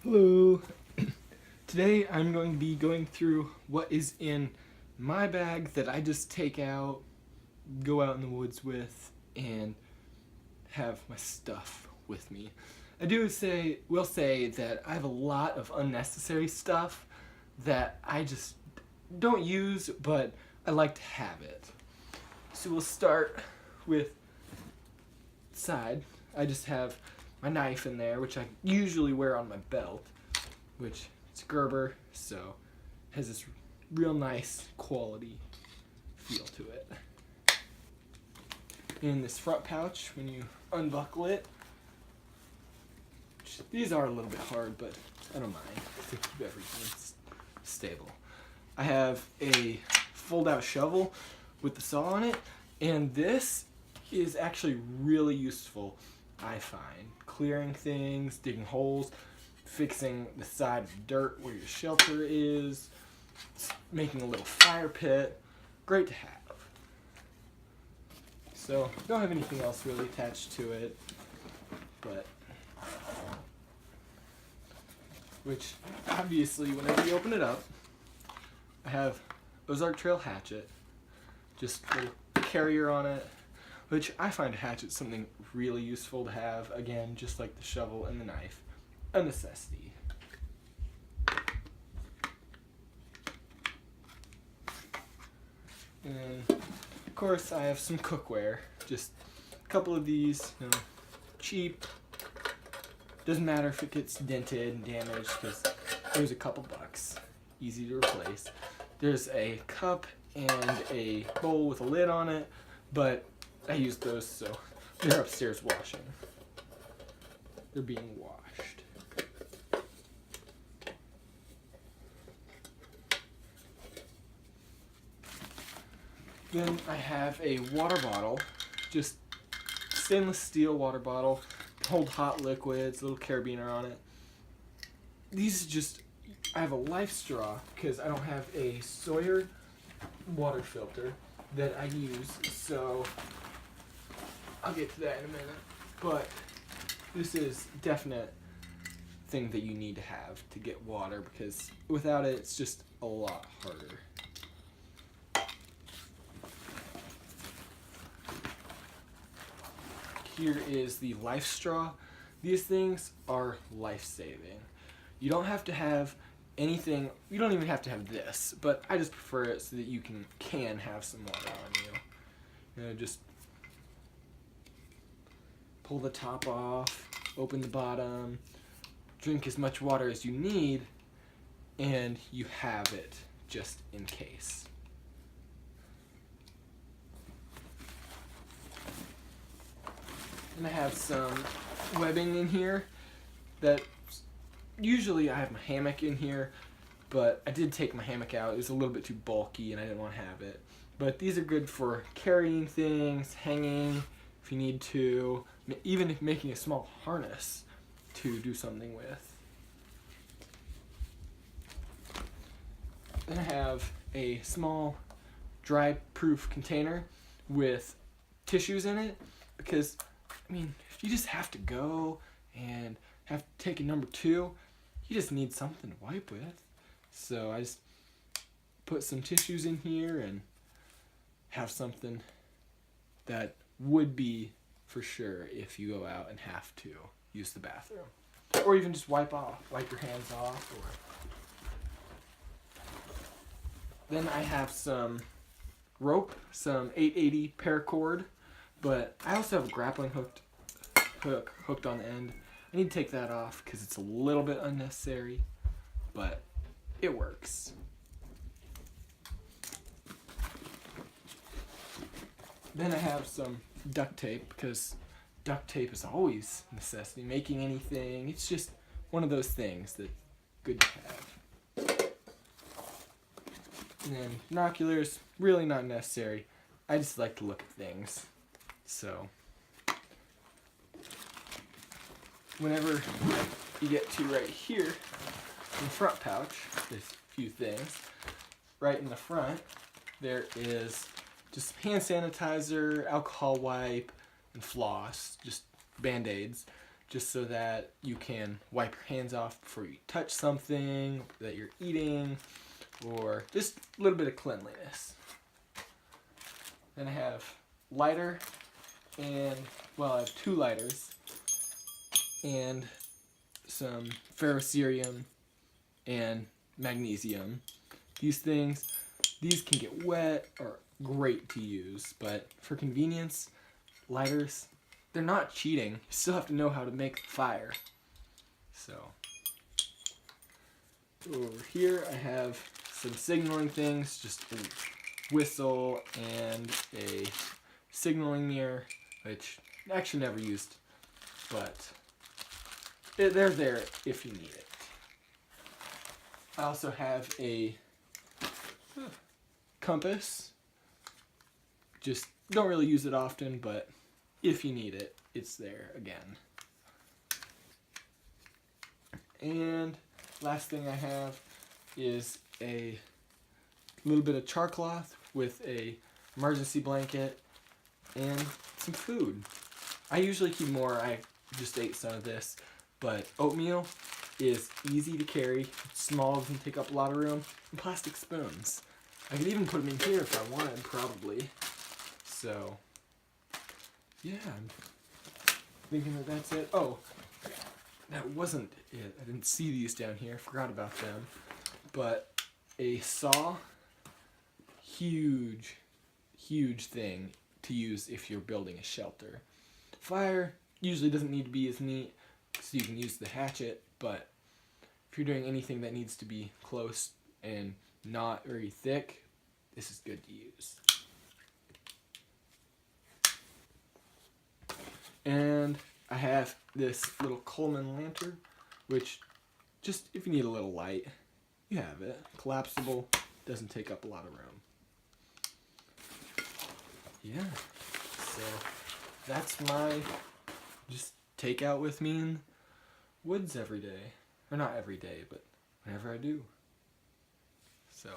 Hello! Today I'm going to be going through what is in my bag that I just take out, go out in the woods with, and have my stuff with me. I will say that I have a lot of unnecessary stuff that I just don't use, but I like to have it. So we'll start with side. I just have my knife in there, which I usually wear on my belt, which it's Gerber, so has this real nice quality feel to it. In this front pouch, when you unbuckle it, these are a little bit hard, but I don't mind to keep everything stable. I have a fold-out shovel with the saw on it, and this is actually really useful, I find. Clearing things, digging holes, fixing the side of dirt where your shelter is, making a little fire pit. Great to have. So, don't have anything else really attached to it, but which obviously whenever you open it up, I have Ozark Trail hatchet, just a little carrier on it, which I find a hatchet something really useful to have, again, just like the shovel and the knife, a necessity. And of course I have some cookware, just a couple of these, cheap, doesn't matter if it gets dented and damaged because there's a couple bucks, easy to replace. There's a cup and a bowl with a lid on it, but I use those so they're upstairs washing. They're being washed. Then I have a water bottle, just stainless steel water bottle, hold hot liquids, little carabiner on it. These I have a life straw because I don't have a Sawyer water filter that I use, so I'll get to that in a minute. But this is a definite thing that you need to have to get water because without it, it's just a lot harder. Here is the life straw. These things are life-saving. You don't have to have anything, you don't even have to have this, but I just prefer it so that you can have some water on you. Just pull the top off, open the bottom, drink as much water as you need, and you have it just in case. And I have some webbing in here that usually I have my hammock in here, but I did take my hammock out. It was a little bit too bulky and I didn't want to have it. But these are good for carrying things, hanging if you need to, even if making a small harness to do something with. Then I have a small dry-proof container with tissues in it because, if you just have to go and have to take a number 2, you just need something to wipe with. So I just put some tissues in here and have something that would be for sure if you go out and have to use the bathroom. Or even just wipe your hands off. Then I have some rope, some 880 paracord, but I also have a grappling hook hooked on the end. I need to take that off because it's a little bit unnecessary, but it works. Then I have some duct tape because duct tape is always a necessity. Making anything, it's just one of those things that's good to have. And then binoculars, really not necessary. I just like to look at things. So whenever you get to right here in the front pouch, there's a few things. Right in the front, there is just hand sanitizer, alcohol wipe, and floss, just Band-Aids, just so that you can wipe your hands off before you touch something that you're eating, or just a little bit of cleanliness. Then I have lighter, and well, I have 2 lighters and some ferrocerium and magnesium. These can get wet or great to use, but for convenience, lighters, they're not cheating. You still have to know how to make the fire. So over here I have some signaling things, just a whistle and a signaling mirror, which I actually never used, but they're there if you need it. I also have a compass. Just don't really use it often, but if you need it, it's there again. And last thing I have is a little bit of char cloth with a emergency blanket and some food. I usually keep more. I just ate some of this, but oatmeal is easy to carry. It's small, doesn't take up a lot of room, and plastic spoons. I could even put them in here if I wanted, probably. So, yeah, I'm thinking that that's it. Oh, that wasn't it. I didn't see these down here. I forgot about them. But a saw, huge thing to use if you're building a shelter. Fire usually doesn't need to be as neat, so you can use the hatchet, but if you're doing anything that needs to be close and not very thick, this is good to use. And I have this little Coleman lantern, which just if you need a little light, you have it. Collapsible, doesn't take up a lot of room. Yeah, so that's my just take out with me in woods every day. Or not every day, but whenever I do. So